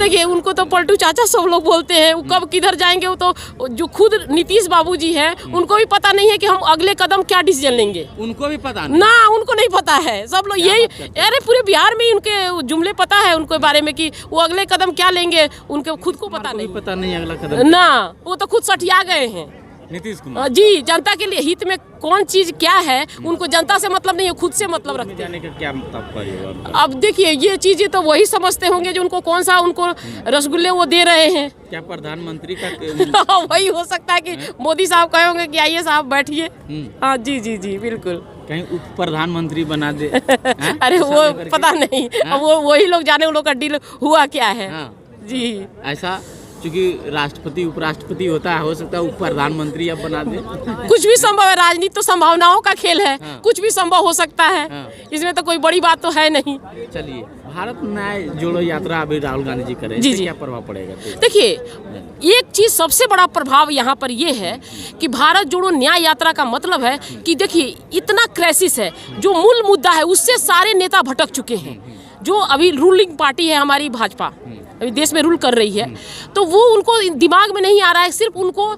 देखिए उनको तो पलटू चाचा सब लोग बोलते हैं, वो कब किधर जाएंगे वो तो जो खुद नीतीश बाबू जी हैं उनको भी पता नहीं है कि हम अगले कदम क्या डिसीजन लेंगे। उनको भी पता नहीं ना, उनको नहीं पता है। सब लोग यही, अरे पूरे बिहार में उनके जुमले पता है उनके बारे में कि वो अगले कदम क्या लेंगे, उनको खुद को पता नहीं अगला कदम ना, वो तो खुद सठिया गए हैं नीतीश कुमार जी। जनता के लिए हित में कौन चीज क्या है उनको जनता से मतलब नहीं है, खुद से मतलब रखते हैं। जाने का क्या मतलब? अब देखिए ये चीजें तो वही समझते होंगे जो उनको कौन सा उनको रसगुल्ले वो दे रहे हैं। क्या प्रधानमंत्री का वही हो सकता है कि मोदी साहब कहे होंगे कि आइए साहब बैठिए। हाँ जी जी जी बिल्कुल, कहीं उप प्रधानमंत्री बना दे। अरे वो पता नहीं, वो वही लोग जाने, उन लोग का डील हुआ क्या है जी। ऐसा क्योंकि राष्ट्रपति उपराष्ट्रपति होता है, हो सकता है उप प्रधानमंत्री अब बना दे। कुछ भी संभव है, राजनीति तो संभावनाओं का खेल है। कुछ भी संभव हो सकता है। इसमें तो कोई बड़ी बात तो है नहीं। चलिए, भारत न्याय जोड़ो यात्रा अभी राहुल गांधी जी करें, जी, इससे क्या प्रभाव पड़ेगा? देखिए एक चीज सबसे बड़ा प्रभाव यहाँ पर ये है कि भारत जोड़ो न्याय यात्रा का मतलब है कि देखिए इतना क्राइसिस है, जो मूल मुद्दा है उससे सारे नेता भटक चुके हैं। जो अभी रूलिंग पार्टी है हमारी भाजपा, अभी देश में रूल कर रही है, तो वो उनको दिमाग में नहीं आ रहा है, सिर्फ उनको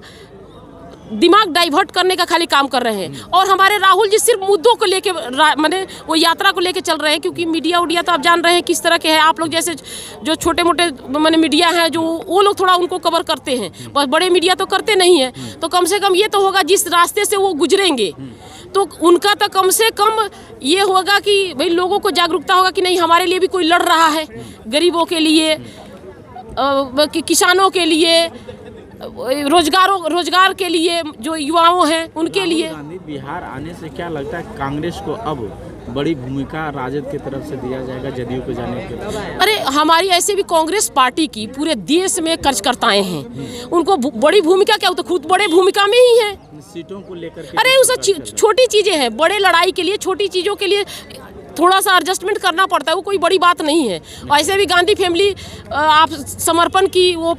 दिमाग डाइवर्ट करने का खाली काम कर रहे हैं। और हमारे राहुल जी सिर्फ मुद्दों को लेके माने वो यात्रा को लेके चल रहे हैं, क्योंकि मीडिया उडिया तो आप जान रहे हैं किस तरह के हैं। आप लोग जैसे जो छोटे मोटे माने मीडिया हैं जो वो लोग थोड़ा उनको कवर करते हैं, बस बड़े मीडिया तो करते नहीं है। तो कम से कम ये तो होगा जिस रास्ते से वो गुजरेंगे तो उनका तो कम से कम ये होगा कि भाई लोगों को जागरूकता होगा कि नहीं हमारे लिए भी कोई लड़ रहा है, गरीबों के लिए, किसानों के लिए, रोजगार के लिए, जो युवाओं हैं उनके लिए। गांधी बिहार आने से क्या लगता है कांग्रेस को अब बड़ी भूमिका राजद की तरफ से दिया जाएगा जदयू को जाने के? अरे हमारी ऐसे भी कांग्रेस पार्टी की पूरे देश में कार्यकर्ताएं हैं, उनको बड़ी भूमिका क्या, वो तो खुद बड़े भूमिका में ही है। सीटों को लेकर अरे उस छोटी चीजें हैं, बड़े लड़ाई के लिए छोटी चीजों के लिए थोड़ा सा एडजस्टमेंट करना पड़ता है, वो कोई बड़ी बात नहीं है। ऐसे भी गांधी फैमिली आप समर्पण की वो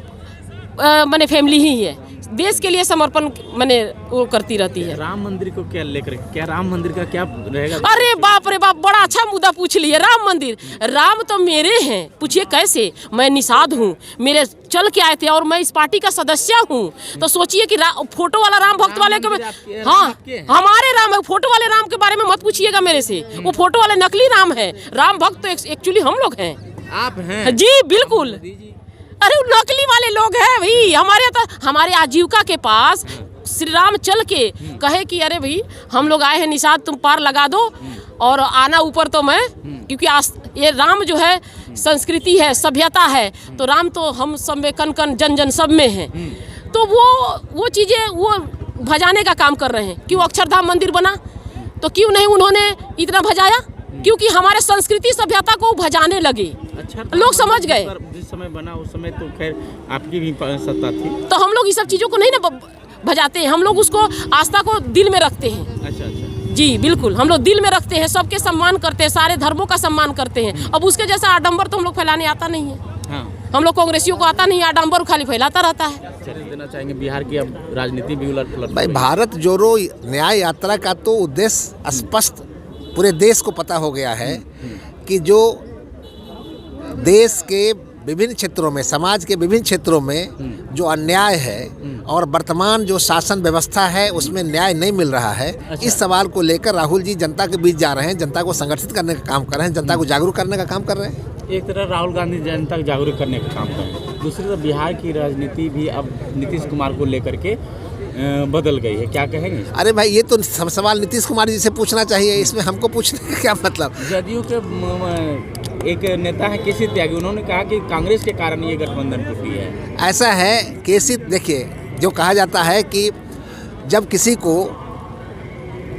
मैंने फैमिली ही है, देश के लिए समर्पण मैंने वो करती रहती है। राम मंदिर को क्या लेकर, क्या राम मंदिर का क्या रहेगा? अरे बाप रे बाप, बड़ा अच्छा मुद्दा पूछ लिए। राम मंदिर, राम तो मेरे हैं, पूछिए कैसे? मैं निषाद हूँ, मेरे चल के आए थे और मैं इस पार्टी का सदस्य हूँ। तो सोचिए कि फोटो वाला राम भक्त वाले के, हाँ हमारे राम है, फोटो वाले राम के बारे में मत पूछिएगा मेरे से, वो फोटो वाले नकली राम है। राम भक्त तो एक्चुअली हम लोग हैं। आप हैं? जी बिल्कुल। अरे नकली वाले लोग हैं भाई, हमारे आजीविका के पास श्री राम चल के कहे कि अरे भाई हम लोग आए हैं निषाद, तुम पार लगा दो और आना ऊपर तो मैं, क्योंकि ये राम जो है संस्कृति है, सभ्यता है, तो राम तो हम सब में कन कन जन जन सब में है। तो वो चीज़ें वो भजाने का काम कर रहे हैं। क्यों अक्षरधाम मंदिर बना, तो क्यों नहीं उन्होंने इतना भजाया? क्योंकि हमारे संस्कृति सभ्यता को भजाने लगे। अच्छा, लोग समझ गए। जिस समय बना उस समय तो खैर आपकी भी सत्ता थी, तो हम लोग ये सब चीज़ों को नहीं ना भजाते हैं, हम लोग उसको आस्था को दिल में रखते हैं। अच्छा अच्छा जी बिल्कुल, हम लोग दिल में रखते हैं, सबके सम्मान करते हैं, सारे धर्मों का सम्मान करते हैं। अब उसके जैसा आडंबर तो हम लोग फैलाने आता नहीं है। हाँ। हम लोग कांग्रेसियों को आता नहीं, आडंबर खाली फैलाता रहता है। देना चाहेंगे बिहार की अब राजनीति भी उलट पुलट। भाई भारत जोड़ो न्याय यात्रा का तो उद्देश्य स्पष्ट पूरे देश को पता हो गया है कि जो देश के विभिन्न क्षेत्रों में, समाज के विभिन्न क्षेत्रों में जो अन्याय है और वर्तमान जो शासन व्यवस्था है उसमें न्याय नहीं मिल रहा है। अच्छा। इस सवाल को लेकर राहुल जी जनता के बीच जा रहे हैं, जनता को संगठित करने का काम कर रहे हैं, जनता को जागरूक करने का काम कर रहे हैं। एक तरह राहुल गांधी जनता को जागरूक करने का काम कर रहे हैं, दूसरी तरफ बिहार की राजनीति भी अब नीतीश कुमार को लेकर के बदल गई है, क्या कहेंगे? अरे भाई ये तो सवाल नीतीश कुमार जी से पूछना चाहिए, इसमें हमको पूछने का क्या मतलब? जदयू के एक नेता है केसी त्यागी, उन्होंने कहा कि कांग्रेस के कारण ये गठबंधन टूटी है। ऐसा है केसी, देखिए जो कहा जाता है कि जब किसी को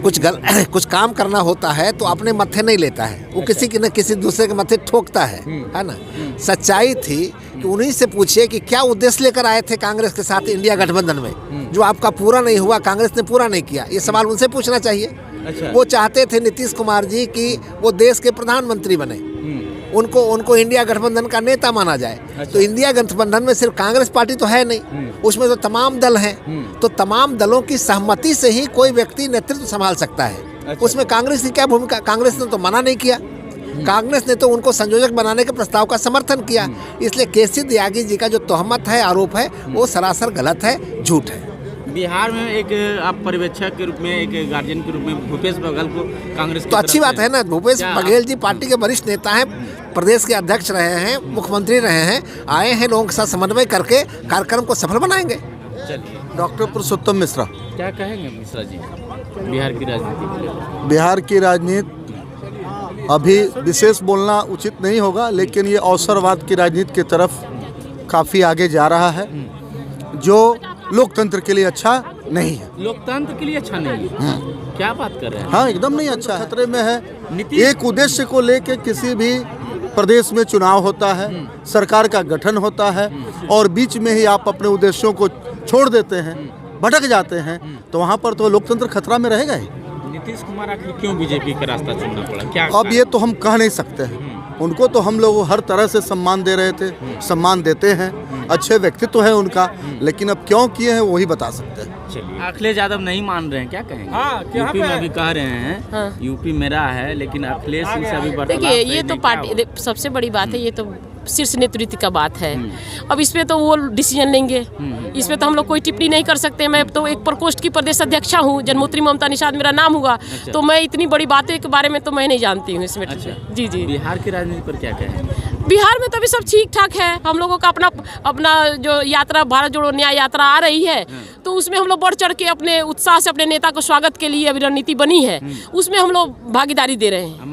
कुछ काम करना होता है तो अपने मत्थे नहीं लेता है, वो किसी के न किसी दूसरे के मत्थे ठोकता है ना। सच्चाई थी कि उन्हीं से पूछिए कि क्या उद्देश्य लेकर आए थे कांग्रेस के साथ इंडिया गठबंधन में, जो आपका पूरा नहीं हुआ, कांग्रेस ने पूरा नहीं किया। ये सवाल उनसे पूछना चाहिए। अच्छा। वो चाहते थे नीतीश कुमार जी कि वो देश के प्रधानमंत्री बने, उनको इंडिया गठबंधन का नेता माना जाए। अच्छा। तो इंडिया गठबंधन में सिर्फ कांग्रेस पार्टी तो है नहीं, उसमें तो तमाम दल हैं, तो तमाम दलों की सहमति से ही कोई व्यक्ति नेतृत्व संभाल सकता है। अच्छा। उसमें कांग्रेस की क्या भूमिका? कांग्रेस ने तो मना नहीं किया। कांग्रेस ने तो उनको संयोजक बनाने के प्रस्ताव का समर्थन किया। इसलिए केसी त्यागी जी का जो तोहमत है, आरोप है, वो सरासर गलत है, झूठ है। बिहार में एक आप पर्यवेक्षक के रूप में, एक गार्जियन के रूप में भूपेश बघेल को कांग्रेस तो अच्छी बात है ना। भूपेश बघेल जी पार्टी के वरिष्ठ नेता हैं, प्रदेश के अध्यक्ष रहे हैं, मुख्यमंत्री रहे हैं, आए हैं, लोगों के साथ समन्वय करके कार्यक्रम को सफल बनाएंगे। चलिए, डॉक्टर पुरुषोत्तम मिश्रा। क्या कहेंगे मिश्रा जी बिहार की राजनीति को लेकर? बिहार की राजनीति अभी विशेष बोलना उचित नहीं होगा, लेकिन ये अवसरवाद की राजनीति की तरफ काफ़ी आगे जा रहा है, जो लोकतंत्र के लिए अच्छा नहीं है। लोकतंत्र के लिए अच्छा नहीं है? क्या बात कर रहे हैं? हाँ, एकदम नहीं अच्छा है। खतरे में है। नीतीश- एक उद्देश्य को लेकर किसी भी प्रदेश में चुनाव होता है, सरकार का गठन होता है, और बीच में ही आप अपने उद्देश्यों को छोड़ देते हैं, भटक जाते हैं, तो वहाँ पर तो लोकतंत्र खतरा में रहेगा ही। नीतीश कुमार आखिर क्यों बीजेपी का रास्ता चुनना पड़ा? क्या अब ये तो हम कह नहीं सकते हैं। उनको तो हम लोग हर तरह से सम्मान दे रहे थे, सम्मान देते हैं, अच्छे व्यक्तित्व है उनका, लेकिन अब क्यों किए हैं वही बता सकते हैं। चलिए, अखिलेश यादव नहीं मान रहे हैं, क्या कहेंगे? यूपी में अभी कह रहे हैं यूपी मेरा है, लेकिन अखिलेश सिंह से अभी वार्तालाप देखिए, सही ये तो नहीं क्या पार्टी सबसे बड़ी बात है, ये तो शीर्ष नेतृत्व का बात है। अब इसमें तो वो डिसीजन लेंगे, इसमें तो हम लोग कोई टिप्पणी नहीं कर सकते। मैं तो एक प्रकोष्ठ की प्रदेश अध्यक्षा हूँ, जन्मोत्री ममता निषाद मेरा नाम हुआ। तो मैं इतनी बड़ी बातें के बारे में तो मैं नहीं जानती हूँ इसमें। अच्छा। जी जी। बिहार की राजनीति पर क्या कहेंगे? बिहार में तो अभी सब ठीक ठाक है। हम लोगों का अपना जो यात्रा, भारत जोड़ो न्याय यात्रा आ रही है, तो उसमें हम लोग बढ़ चढ़ के अपने उत्साह से अपने नेता को स्वागत के लिए अभी रणनीति बनी है, उसमें हम लोग भागीदारी दे रहे हैं।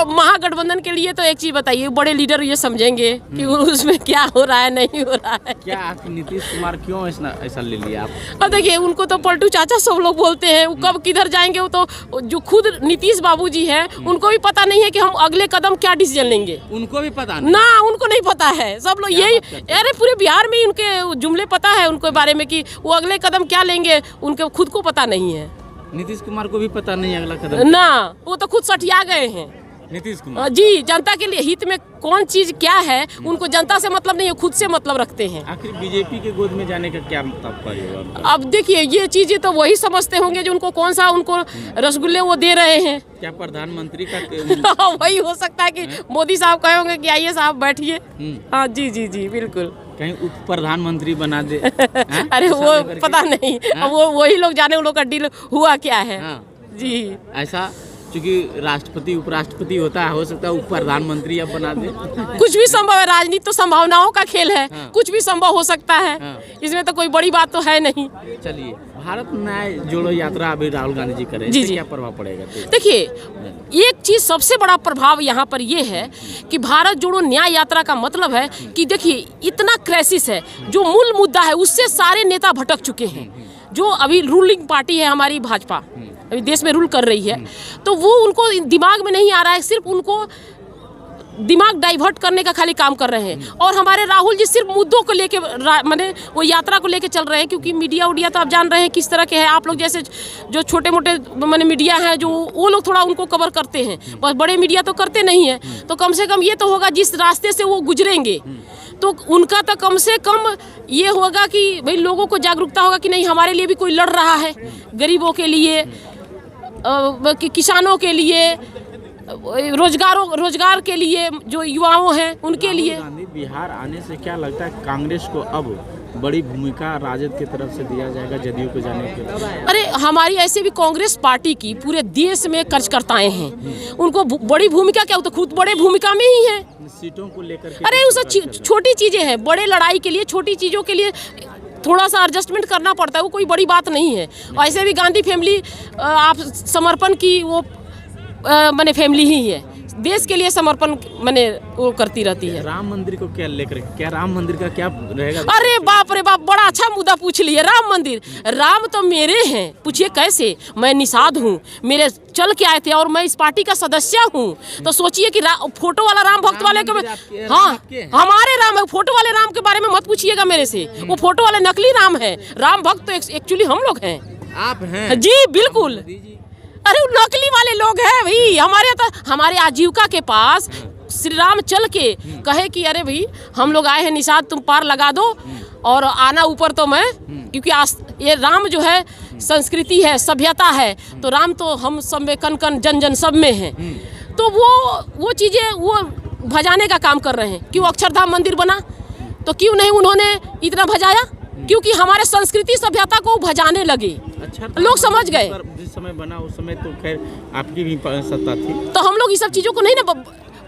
महागठबंधन के लिए तो एक चीज बताइए, बड़े लीडर ये समझेंगे कि उसमें क्या हो रहा है, नहीं हो रहा है। क्या नीतीश कुमार क्यों ऐसा ले लिया आप? और देखिए, उनको तो पलटू चाचा सब लोग बोलते हैं, वो कब किधर जाएंगे, वो तो जो खुद नीतीश बाबू जी हैं उनको भी पता नहीं है कि हम अगले कदम क्या डिसीजन लेंगे। उनको भी पता नहीं? ना, उनको नहीं पता है। सब लोग यही, अरे पूरे बिहार में उनके जुमले पता है उनके बारे में कि वो अगले कदम क्या लेंगे, उनके खुद को पता नहीं है। नीतीश कुमार को भी पता नहीं अगला कदम? ना, वो तो खुद सठिया गए हैं नीतीश कुमार जी। जनता के लिए हित में कौन चीज क्या है, उनको जनता से मतलब नहीं है, खुद से मतलब रखते हैं। आखिर बीजेपी के गोद में जाने का क्या तात्पर्य होगा? अब देखिए, ये चीजें तो वही समझते होंगे जो उनको कौन सा उनको रसगुल्ले वो दे रहे हैं। क्या प्रधानमंत्री का वही हो सकता है कि मोदी साहब कहे होंगे कि आइए साहब बैठिए। हाँ जी जी जी, बिल्कुल। कहीं उप प्रधानमंत्री बना दे? अरे वो पता नहीं, अब वो वही लोग जाने, उन लोग का डील हुआ क्या है। जी, ऐसा क्योंकि राष्ट्रपति उपराष्ट्रपति होता है, हो सकता है उप प्रधानमंत्री अब बना दे। कुछ भी संभव है। राजनीति तो संभावनाओं का खेल है, कुछ भी संभव हो सकता है। इसमें तो कोई बड़ी बात तो है नहीं। चलिए, भारत न्याय जोड़ो यात्रा अभी राहुल गांधी जी करें, जी जी, क्या प्रभाव पड़ेगा? देखिए, एक चीज सबसे बड़ा प्रभाव यहाँ पर ये है कि भारत जोड़ो न्याय यात्रा का मतलब है कि देखिए, इतना क्राइसिस है, जो मूल मुद्दा है उससे सारे नेता भटक चुके हैं। जो अभी रूलिंग पार्टी है हमारी भाजपा, अभी देश में रूल कर रही है, तो वो उनको दिमाग में नहीं आ रहा है, सिर्फ उनको दिमाग डाइवर्ट करने का खाली काम कर रहे हैं। और हमारे राहुल जी सिर्फ मुद्दों को लेके, माने वो यात्रा को लेके चल रहे हैं, क्योंकि मीडिया उडिया तो आप जान रहे हैं किस तरह के हैं। आप लोग जैसे जो छोटे मोटे माने मीडिया हैं, जो वो लोग थोड़ा उनको कवर करते हैं, बस बड़े मीडिया तो करते नहीं है। तो कम से कम ये तो होगा, जिस रास्ते से वो गुजरेंगे तो उनका तो कम से कम ये होगा कि भाई लोगों को जागरूकता होगा कि नहीं, हमारे लिए भी कोई लड़ रहा है, गरीबों के लिए, किसानों के लिए, रोजगार के लिए, जो युवाओं हैं उनके लिए। गांधी बिहार आने से क्या लगता है कांग्रेस को अब बड़ी भूमिका राजद की तरफ से दिया जाएगा जदयू को जाने के? अरे हमारी ऐसे भी कांग्रेस पार्टी की पूरे देश में कार्यकर्ताएं हैं, उनको बड़ी भूमिका क्या, तो खुद बड़े भूमिका में ही है। सीटों को लेकर अरे उस छोटी चीजें हैं, बड़े लड़ाई के लिए छोटी चीजों के लिए थोड़ा सा एडजस्टमेंट करना पड़ता है, वो कोई बड़ी बात नहीं है। ऐसे भी गांधी फैमिली आप समर्पण की वो मैंने फैमिली ही है, देश के लिए समर्पण मैंने वो करती रहती है। राम मंदिर को क्या लेकर, क्या राम मंदिर का क्या रहेगा? अरे बाप रे बाप, बड़ा अच्छा मुद्दा पूछ लिए। राम मंदिर, राम तो मेरे हैं, पूछिए कैसे? मैं निषाद हूँ, मेरे चल के आए थे और मैं इस पार्टी का सदस्य हूँ। तो सोचिए कि फोटो वाला राम भक्त वाले के, हाँ हमारे राम है, फोटो वाले राम के बारे में मत पूछिएगा मेरे से, वो फोटो वाले नकली राम है। राम भक्त तो एक्चुअली हम लोग हैं। आप हैं? जी बिल्कुल। अरे नकली वाले लोग हैं भाई। हमारे आजीविका के पास श्री राम चल के कहे कि अरे भाई हम लोग आए हैं निषाद, तुम पार लगा दो और आना ऊपर, तो मैं, क्योंकि ये राम जो है संस्कृति है, सभ्यता है, तो राम तो हम सब में कन कन जन जन सब में है। तो वो चीज़ें वो भजाने का काम कर रहे हैं कि वो अक्षरधाम मंदिर बना, तो क्यों नहीं उन्होंने इतना भजाया? क्योंकि हमारे संस्कृति सभ्यता को भजाने लगे। अच्छा, लोग समझ गए। जिस समय बना उस समय तो खैर आपकी भी सत्ता थी, तो हम लोग ये सब चीज़ों को नहीं ना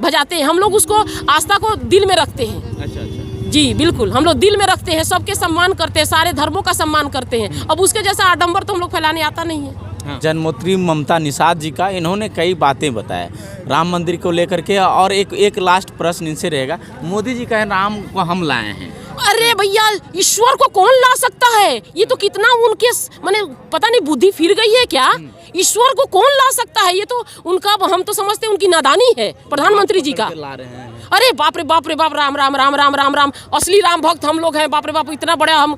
भजाते हैं, हम लोग उसको आस्था को दिल में रखते हैं। अच्छा अच्छा, जी बिल्कुल, हम लोग दिल में रखते हैं, सबके सम्मान करते हैं, सारे धर्मों का सम्मान करते हैं। अब उसके जैसा आडंबर तो हम लोग फैलाने आता नहीं है। जन्मोत्री ममता निषाद जी का इन्होंने कई बातें बताए राम मंदिर को लेकर के, और एक लास्ट प्रश्न इनसे रहेगा, मोदी जी कहे राम को हम लाए हैं। अरे भैया, ईश्वर को कौन ला सकता है? ये तो कितना उनके माने पता नहीं बुद्धि फिर गई है क्या? ईश्वर को कौन ला सकता है? ये तो उनका, हम तो समझते हैं उनकी नादानी है प्रधानमंत्री जी का। ला रहे हैं। अरे बाप रे बाप रे बाप, राम राम राम राम राम राम, असली राम भक्त हम लोग हैं। बाप रे बाप, इतना बड़ा हम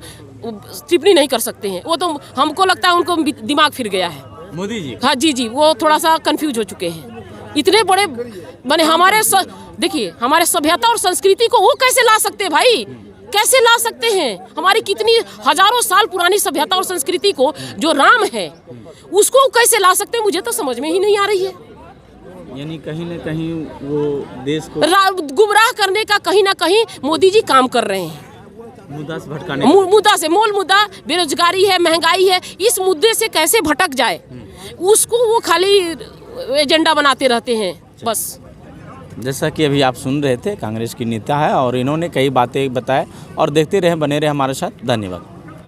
टिप्पणी नहीं कर सकते हैं। वो तो हमको लगता है उनको दिमाग फिर गया है मोदी जी। हाँ जी, वो थोड़ा सा कंफ्यूज हो चुके हैं। इतने बड़े बने हमारे देखिए हमारे सभ्यता और संस्कृति को वो कैसे ला सकते हैं भाई? कैसे ला सकते हैं? हमारी कितनी हजारों साल पुरानी सभ्यता और संस्कृति को, जो राम है, उसको कैसे ला सकते हैं? मुझे तो समझ में ही नहीं आ रही है। यानी कहीं न कहीं वो देश को गुमराह करने का कहीं ना कहीं मोदी जी काम कर रहे हैं। मुद्दा से भटकाने, मुद्दा से, मूल मुद्दा बेरोजगारी है, महंगाई है, इस मुद्दे से कैसे भटक जाए, उसको वो खाली एजेंडा बनाते रहते हैं बस। जैसा कि अभी आप सुन रहे थे, कांग्रेस की नेता है और इन्होंने कई बातें बताए, और देखते रहे, बने रहे हमारे साथ। धन्यवाद।